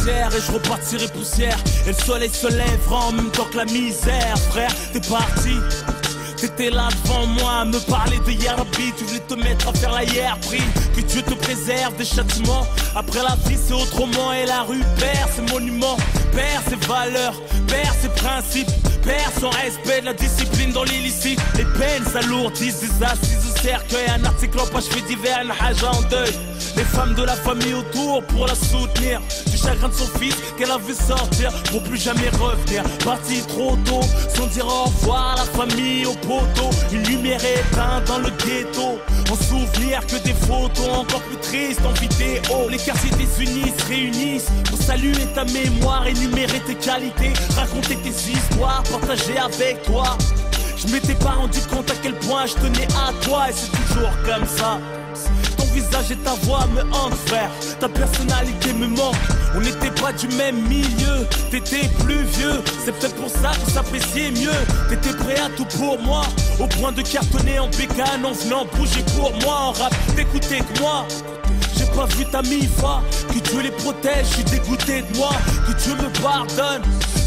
poussière et je repartirai poussière. Et le soleil se lèvera en même temps que la misère. Frère, t'es parti. T'étais là devant moi à me parler de Yarbi. Tu voulais te mettre à faire la hier. Prie que Dieu te préserve des châtiments. Après la vie c'est autrement. Et la rue perd ses monuments, perd ses valeurs, perd ses principes, perd son respect de la discipline dans l'illicite. Les peines s'alourdissent, des assises au cercueil. Un article en page fait divers, une haja en deuil. Les femmes de la famille autour pour la soutenir. Du chagrin de son fils qu'elle a vu sortir pour plus jamais revenir. Parti trop tôt sans dire au revoir à la famille, au poteau. Une lumière éteinte dans le ghetto. En souvenir que des photos encore plus tristes en vidéo. Les quartiers désunis se réunissent pour saluer ta mémoire, énumérer tes qualités, raconter tes histoires, partager avec toi. Je m'étais pas rendu compte à quel point je tenais à toi. Et c'est toujours comme ça. Ton visage et ta voix me hantent, frère. Ta personnalité me manque. On n'était pas du même milieu. T'étais plus vieux. C'est peut-être pour ça qu'on s'appréciait mieux. T'étais prêt à tout pour moi, au point de cartonner en bécane en venant bouger pour moi. En rap, t'écoutais que moi. J'ai pas vu ta mi-fa. Que Dieu les protège, je suis dégoûté de moi. Que Dieu me pardonne.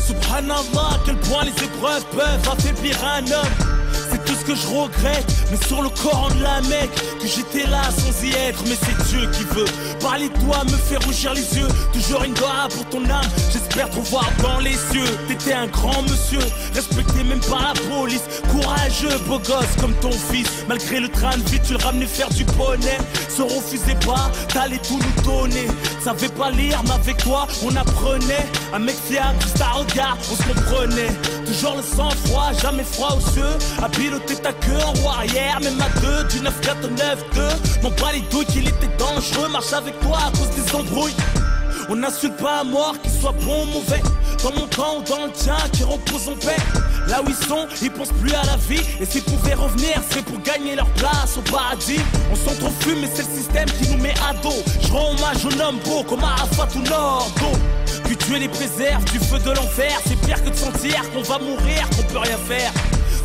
Subhanallah, à quel point les épreuves peuvent affaiblir un homme. C'est tout ce que je regrette, mais sur le Coran de la Mecque, que j'étais là sans y être, mais c'est Dieu qui veut. Parler de toi me fait rougir les yeux, toujours une doigt pour ton âme, j'espère te voir dans les cieux. T'étais un grand monsieur, respecté même par la police, courageux, beau gosse comme ton fils. Malgré le train de vie, tu le ramenais faire du poney. Se refusais pas, t'allais tout nous donner. Savais pas lire, mais avec toi, on apprenait. Un mec fiable, juste à regard, on se comprenait. Toujours le sang froid, jamais froid aux yeux. À piloter ta queue en roue arrière, même à deux, du 9-4 au 9-2. M'en bats les douilles qu'il était dangereux, marche avec toi à cause des embrouilles. On n'insulte pas à mort, qu'il soit bon ou mauvais. Dans mon camp ou dans le tien, qui repose en paix. Là où ils sont, ils pensent plus à la vie. Et s'ils pouvaient revenir, c'est pour gagner leur place au paradis. On s'entrefume, mais c'est le système qui nous met à dos. Je rends hommage aux hommes beaux comme Arafat ou Nordo. Que Dieu les préserve du feu de l'enfer. C'est pire que de sentir qu'on va mourir, qu'on peut rien faire.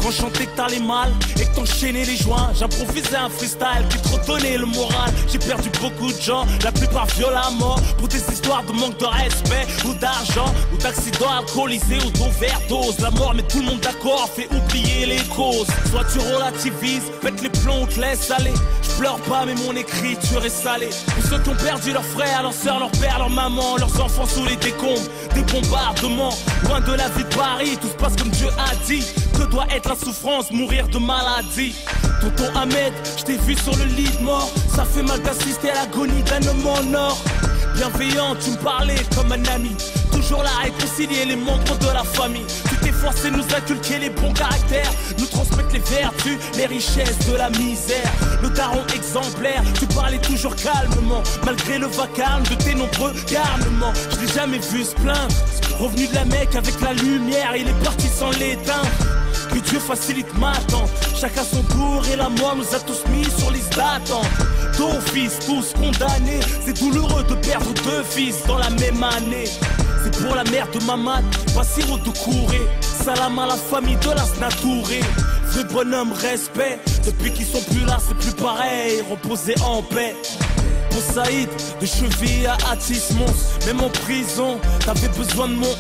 Quand je chantais que t'allais mal et que t'enchaînais les joints, j'improvisais un freestyle qui te redonnait le moral. J'ai perdu beaucoup de gens, la plupart violemment, pour des histoires de manque de respect ou d'argent, ou d'accidents alcoolisés ou d'overdose. La mort met tout le monde d'accord, fait oublier les causes. Soit tu relativises, pète les plombs, te laisse aller. Je pleure pas mais mon écriture est salée. Pour ceux qui ont perdu leurs frères, leurs sœurs, leurs pères, leurs mamans, leurs enfants sous les décombres, des bombardements, loin de la vie de Paris, tout se passe comme Dieu a dit. Que doit être la souffrance, mourir de maladie. Tonton Ahmed, je t'ai vu sur le lit de mort. Ça fait mal d'assister à l'agonie d'un homme en or. Bienveillant, tu me parlais comme un ami. Toujours là à réconcilier les membres de la famille. Tu t'es forcé de nous inculquer les bons caractères, nous transmettre les vertus, les richesses de la misère. Le daron exemplaire, tu parlais toujours calmement, malgré le vacarme de tes nombreux garnements. Je l'ai jamais vu se plaindre. Revenu de la Mecque avec la lumière, il est parti sans l'éteindre. Que Dieu facilite ma attente. Chacun son tour et la mort nous a tous mis sur liste d'attente. D'office, tous condamnés. C'est douloureux de perdre deux fils dans la même année. C'est pour la mère de Mamad, Bassirou Doucouré. Salam à la famille de la Snatouré. Vrai bonhomme, respect. Depuis qu'ils sont plus là, c'est plus pareil. Reposer en paix. Pour Saïd, de cheville à Atis Mons. Même en prison, t'avais besoin de mon 11.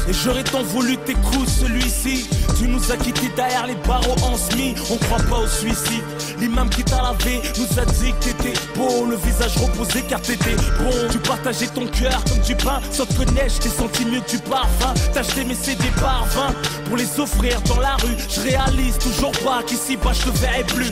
Et j'aurais tant voulu tes coups, celui-ci. Tu nous as quittés derrière les barreaux en semi. On croit pas au suicide. L'imam qui t'a lavé nous a dit que t'étais beau. Le visage reposé car t'étais bon. Tu partageais ton cœur comme du pain. Sauf que neige, t'es senti mieux que du parfum. T'as acheté mes CD par 20 pour les offrir dans la rue. Je réalise toujours pas qu'ici bas je te verrai plus.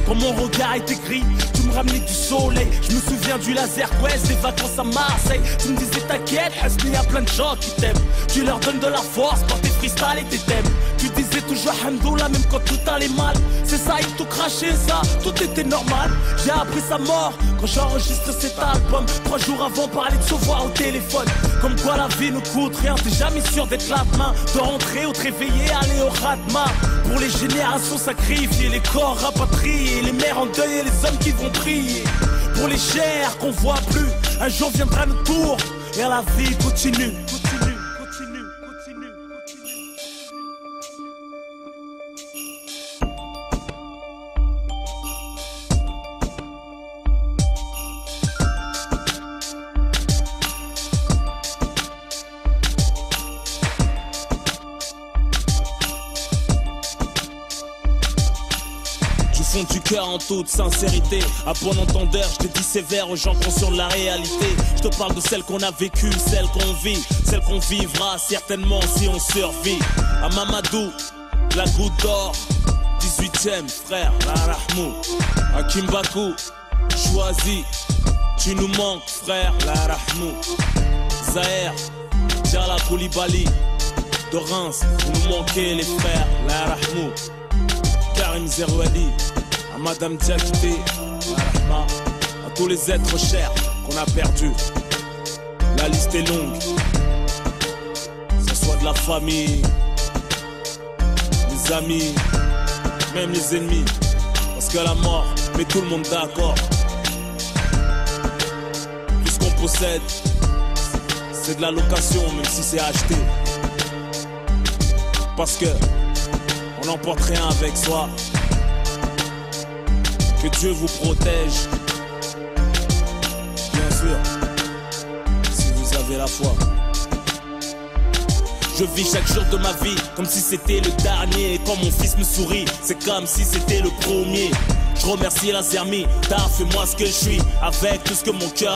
Quand mon regard était gris, tu me ramenais du soleil. Je me souviens du laser quest, des vacances à Marseille. Tu me disais t'inquiète, il y a plein de gens qui t'aiment. Tu leur donnes de la force par tes freestyles et tes thèmes. Tu disais toujours Hamdoullah même quand tout allait mal. C'est ça, ils tout craché ça, tout était normal. J'ai appris sa mort quand j'enregistre cet album. 3 jours avant, parler de se voir au téléphone. Comme quoi la vie ne coûte rien, t'es jamais sûr d'être là demain. De rentrer ou te réveiller, aller au Ratma. Pour les générations sacrifiées, les corps rapatriés, les mères en deuil et les hommes qui vont prier. Pour les chairs qu'on voit plus, un jour viendra notre tour et la vie continue. fond du cœur en toute sincérité. À bon entendeur, je te dis sévère aux gens conscients de la réalité. Je te parle de celle qu'on a vécue, celle qu'on vit, celle qu'on vivra certainement si on survit. À Mamadou, la goutte d'or, 18ème frère, la Rahmou. À Kimbaku, choisi, tu nous manques frère, la Rahmou. Zahir, Djala Koulibaly, de Reims, vous nous manquez les frères, la Rahmou. Karim Zerouali, à Madame Diakité, la Rahma, à tous les êtres chers qu'on a perdus. La liste est longue, que ce soit de la famille, les amis, même les ennemis. Parce que la mort met tout le monde d'accord. Tout ce qu'on possède, c'est de la location, même si c'est acheté. Parce que on n'emporte rien avec soi. Que Dieu vous protège. Bien sûr, si vous avez la foi. Je vis chaque jour de ma vie comme si c'était le dernier. Et quand mon fils me sourit, c'est comme si c'était le premier. Je remercie la Zermi, t'as fait moi ce que je suis. Avec tout ce que mon cœur